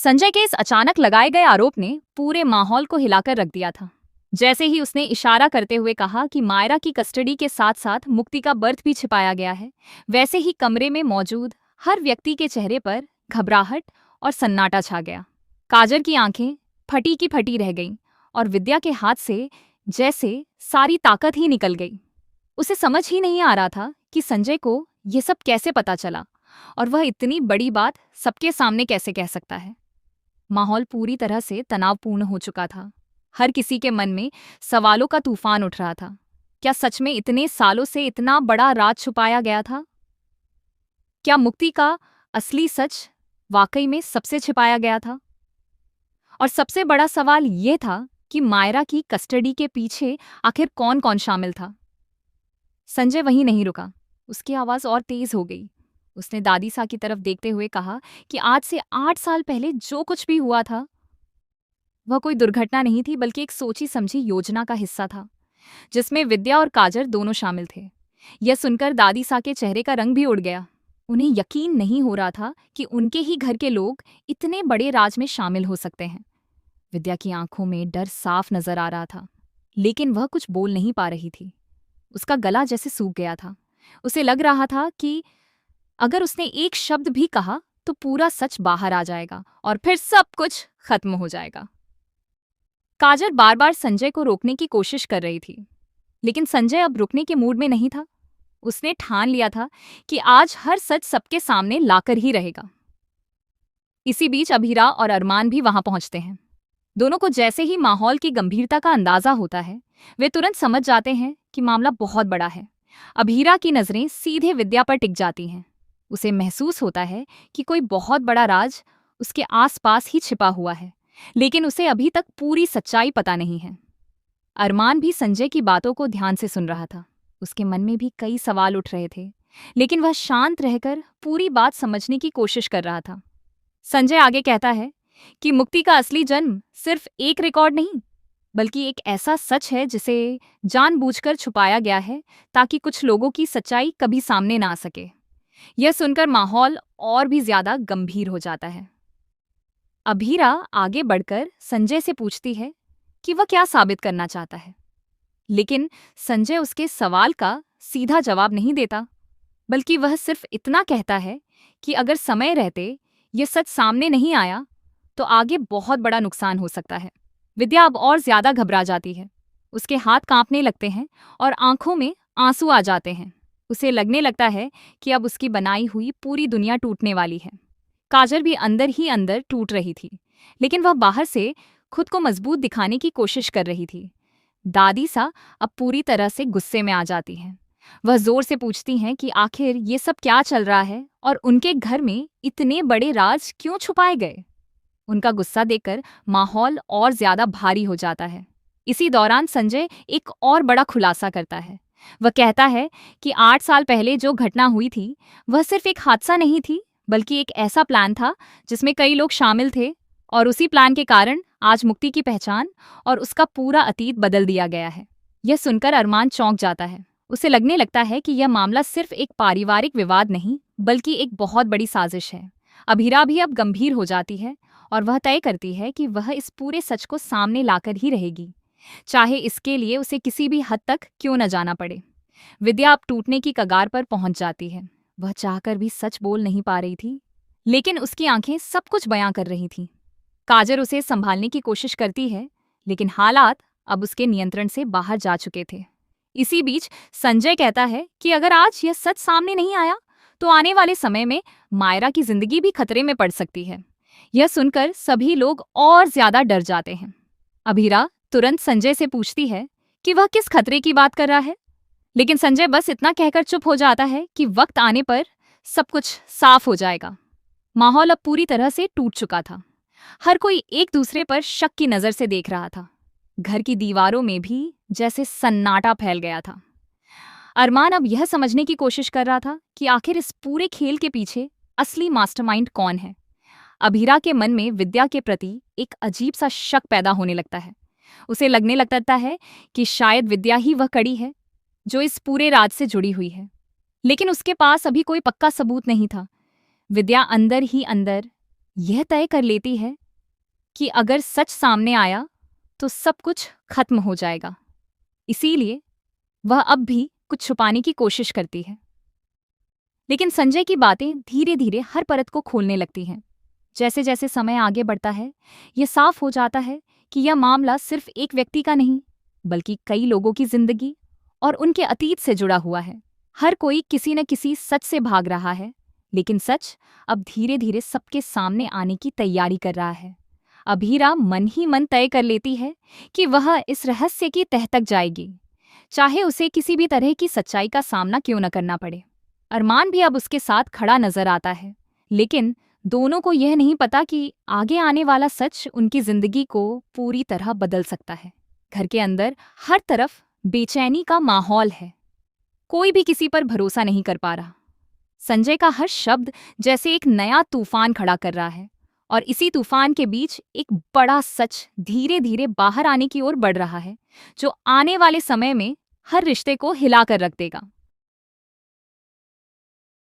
संजय के इस अचानक लगाए गए आरोप ने पूरे माहौल को हिलाकर रख दिया था। जैसे ही उसने इशारा करते हुए कहा कि मायरा की कस्टडी के साथ साथ मुक्ति का बर्थ भी छिपाया गया है, वैसे ही कमरे में मौजूद हर व्यक्ति के चेहरे पर घबराहट और सन्नाटा छा गया। काजल की आंखें फटी की फटी रह गईं और विद्या के हाथ से जैसे सारी ताकत ही निकल गई। उसे समझ ही नहीं आ रहा था कि संजय को यह सब कैसे पता चला और वह इतनी बड़ी बात सबके सामने कैसे कह सकता है। माहौल पूरी तरह से तनावपूर्ण हो चुका था। हर किसी के मन में सवालों का तूफान उठ रहा था। क्या सच में इतने सालों से इतना बड़ा राज छुपाया गया था? क्या मुक्ति का असली सच वाकई में सबसे छिपाया गया था? और सबसे बड़ा सवाल यह था कि मायरा की कस्टडी के पीछे आखिर कौन कौन शामिल था। संजय वहीं नहीं रुका। उसकी आवाज और तेज हो गई। उसने दादी सा की तरफ देखते हुए कहा कि आज से 8 साल पहले जो कुछ भी हुआ था वह कोई दुर्घटना नहीं थी, बल्कि एक सोची समझी योजना का हिस्सा था जिसमें विद्या और काजल दोनों शामिल थे। यह सुनकर दादी सा के चेहरे का रंग भी उड़ गया। उन्हें यकीन नहीं हो रहा था कि उनके ही घर के लोग इतने बड़े राज में शामिल हो सकते हैं। विद्या की आंखों में डर साफ नजर आ रहा था, लेकिन वह कुछ बोल नहीं पा रही थी। उसका गला जैसे सूख गया था। उसे लग रहा था कि अगर उसने एक शब्द भी कहा तो पूरा सच बाहर आ जाएगा और फिर सब कुछ खत्म हो जाएगा। काजल बार बार संजय को रोकने की कोशिश कर रही थी, लेकिन संजय अब रुकने के मूड में नहीं था। उसने ठान लिया था कि आज हर सच सबके सामने लाकर ही रहेगा। इसी बीच अभीरा और अरमान भी वहां पहुंचते हैं। दोनों को जैसे ही माहौल की गंभीरता का अंदाजा होता है, वे तुरंत समझ जाते हैं कि मामला बहुत बड़ा है। अभीरा की नजरें सीधे विद्या पर टिक जाती हैं। उसे महसूस होता है कि कोई बहुत बड़ा राज उसके आसपास ही छिपा हुआ है, लेकिन उसे अभी तक पूरी सच्चाई पता नहीं है। अरमान भी संजय की बातों को ध्यान से सुन रहा था। उसके मन में भी कई सवाल उठ रहे थे, लेकिन वह शांत रहकर पूरी बात समझने की कोशिश कर रहा था। संजय आगे कहता है कि मुक्ति का असली जन्म सिर्फ एक रिकॉर्ड नहीं, बल्कि एक ऐसा सच है जिसे जानबूझकर छुपाया गया है ताकि कुछ लोगों की सच्चाई कभी सामने ना आ सके। यह सुनकर माहौल और भी ज्यादा गंभीर हो जाता है। अभीरा आगे बढ़कर संजय से पूछती है कि वह क्या साबित करना चाहता है, लेकिन संजय उसके सवाल का सीधा जवाब नहीं देता, बल्कि वह सिर्फ इतना कहता है कि अगर समय रहते यह सच सामने नहीं आया तो आगे बहुत बड़ा नुकसान हो सकता है। विद्या अब और ज्यादा घबरा जाती है। उसके हाथ कांपने लगते हैं और आंखों में आंसू आ जाते हैं। उसे लगने लगता है कि अब उसकी बनाई हुई पूरी दुनिया टूटने वाली है। काजल भी अंदर ही अंदर टूट रही थी, लेकिन वह बाहर से खुद को मजबूत दिखाने की कोशिश कर रही थी। दादी सा अब पूरी तरह से गुस्से में आ जाती हैं। वह जोर से पूछती हैं कि आखिर ये सब क्या चल रहा है और उनके घर में इतने बड़े राज क्यों छुपाए गए। उनका गुस्सा देखकर माहौल और ज्यादा भारी हो जाता है। इसी दौरान संजय एक और बड़ा खुलासा करता है। वह कहता है कि 8 साल पहले जो घटना हुई थी वह सिर्फ एक हादसा नहीं थी, बल्कि एक ऐसा प्लान था जिसमें कई लोग शामिल थे, और उसी प्लान के कारण आज मुक्ति की पहचान और उसका पूरा अतीत बदल दिया गया है। यह सुनकर अरमान चौंक जाता है। उसे लगने लगता है कि यह मामला सिर्फ एक पारिवारिक विवाद नहीं, बल्कि एक बहुत बड़ी साजिश है। अभीरा भी अब गंभीर हो जाती है और वह तय करती है कि वह इस पूरे सच को सामने लाकर ही रहेगी, चाहे इसके लिए उसे किसी भी हद तक क्यों न जाना पड़े। विद्या अब टूटने की कगार पर पहुंच जाती है। वह चाहकर भी सच बोल नहीं पा रही थी, लेकिन उसकी आंखें सब कुछ बयां कर रही थीं। काजल उसे संभालने की कोशिश करती है, लेकिन हालात अब उसके नियंत्रण से बाहर जा चुके थे। इसी बीच संजय कहता है कि अगर आज यह सच सामने नहीं आया तो आने वाले समय में मायरा की जिंदगी भी खतरे में पड़ सकती है। यह सुनकर सभी लोग और ज्यादा डर जाते हैं। अभीरा तुरंत संजय से पूछती है कि वह किस खतरे की बात कर रहा है, लेकिन संजय बस इतना कहकर चुप हो जाता है कि वक्त आने पर सब कुछ साफ हो जाएगा। माहौल अब पूरी तरह से टूट चुका था। हर कोई एक दूसरे पर शक की नजर से देख रहा था। घर की दीवारों में भी जैसे सन्नाटा फैल गया था। अरमान अब यह समझने की कोशिश कर रहा था कि आखिर इस पूरे खेल के पीछे असली मास्टरमाइंड कौन है। अभीरा के मन में विद्या के प्रति एक अजीब सा शक पैदा होने लगता है। उसे लगने लगता है कि शायद विद्या ही वह कड़ी है जो इस पूरे राज से जुड़ी हुई है, लेकिन उसके पास अभी कोई पक्का सबूत नहीं था। विद्या अंदर ही अंदर यह तय कर लेती है कि अगर सच सामने आया तो सब कुछ खत्म हो जाएगा। इसीलिए वह अब भी कुछ छुपाने की कोशिश करती है। लेकिन संजय की बातें धीरे धीरे हर परत को खोलने लगती हैं। जैसे जैसे समय आगे बढ़ता है, यह साफ हो जाता है कि यह मामला सिर्फ एक व्यक्ति का नहीं, बल्कि कई लोगों की जिंदगी और उनके अतीत से जुड़ा हुआ है। हर कोई किसी न किसी सच से भाग रहा है, लेकिन सच अब धीरे धीरे सबके सामने आने की तैयारी कर रहा है। अभीरा मन ही मन तय कर लेती है कि वह इस रहस्य की तह तक जाएगी, चाहे उसे किसी भी तरह की सच्चाई का सामना क्यों न करना पड़े। अरमान भी अब उसके साथ खड़ा नजर आता है, लेकिन दोनों को यह नहीं पता कि आगे आने वाला सच उनकी जिंदगी को पूरी तरह बदल सकता है। घर के अंदर हर तरफ बेचैनी का माहौल है। कोई भी किसी पर भरोसा नहीं कर पा रहा। संजय का हर शब्द जैसे एक नया तूफान खड़ा कर रहा है, और इसी तूफान के बीच एक बड़ा सच धीरे धीरे बाहर आने की ओर बढ़ रहा है, जो आने वाले समय में हर रिश्ते को हिलाकर रख देगा।